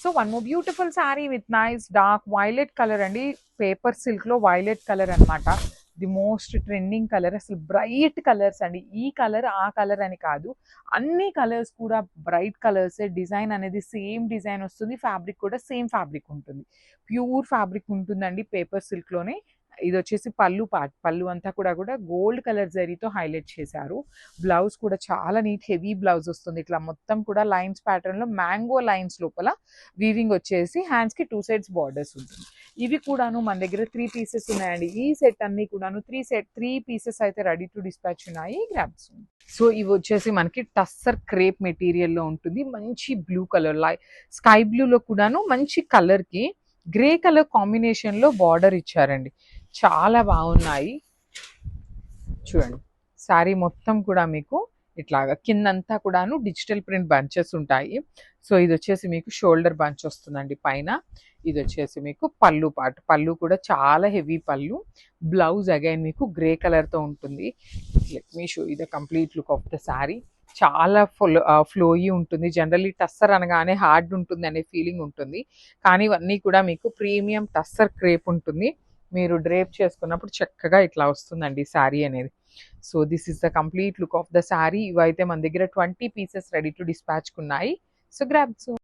So one more beautiful sari with nice dark violet colour అండి. Paper silk లో violet colour అన్నమాట. The most trending colour, అసలు bright colours అండి. ఈ colour ఆ కలర్ అని కాదు, అన్ని కలర్స్ కూడా బ్రైట్ కలర్స్. డిజైన్ అనేది సేమ్ డిజైన్ వస్తుంది, ఫ్యాబ్రిక్ కూడా సేమ్ ఫ్యాబ్రిక్ ఉంటుంది, ప్యూర్ ఫ్యాబ్రిక్ ఉంటుందండి పేపర్ సిల్క్ లోనే. ఇది వచ్చేసి పళ్ళు పార్ట్, పళ్ళు అంతా కూడా గోల్డ్ కలర్ జరీతో హైలైట్ చేశారు. బ్లౌజ్ కూడా చాలా నీట్ హెవీ బ్లౌజ్ వస్తుంది, ఇట్లా మొత్తం కూడా లైన్స్ ప్యాటర్న్ లో మ్యాంగో లైన్స్ లోపల వీవింగ్ వచ్చేసి హ్యాండ్స్ కి 2 సైడ్స్ బార్డర్స్ ఉంటుంది. ఇవి కూడాను మన దగ్గర 3 పీసెస్ ఉన్నాయండి. ఈ సెట్ అన్ని కూడాను 3 పీసెస్ అయితే రెడీ టు డిస్పాచ్ ఉన్నాయి, గ్రాబ్స్. సో ఇవి వచ్చేసి మనకి టస్సర్ క్రేప్ మెటీరియల్ లో ఉంటుంది, మంచి బ్లూ కలర్, స్కై బ్లూ లో కూడాను మంచి కలర్ కి గ్రే కలర్ కాంబినేషన్ లో బార్డర్ ఇచ్చారండి. చాలా బాగున్నాయి చూడండి. శారీ మొత్తం కూడా మీకు ఇట్లాగా కిందంతా కూడాను డిజిటల్ ప్రింట్ బంచెస్ ఉంటాయి. సో ఇది వచ్చేసి మీకు షోల్డర్ బంచ్ వస్తుందండి పైన. ఇది వచ్చేసి మీకు పళ్ళు పార్ట్, పళ్ళు కూడా చాలా హెవీ పళ్ళు. బ్లౌజ్ అగైన్ మీకు గ్రే కలర్తో ఉంటుంది. లెట్ మీ షో ఇది complete look of the sari. చాలా ఫ్లోయీ ఉంటుంది. జనరల్లీ టస్సర్ అనగానే హార్డ్ ఉంటుంది అనే ఫీలింగ్ ఉంటుంది, కానీ ఇవన్నీ కూడా మీకు ప్రీమియం టస్సర్ క్రేప్ ఉంటుంది. మీరు డ్రేప్ చేసుకున్నప్పుడు చక్కగా ఇట్లా వస్తుందండి శారీ అనేది. So this is the complete look of the sari. ఇవైతే మన దగ్గర 20 పీసెస్ రెడీ టు డిస్పాచ్ ఉన్నాయి. So grab.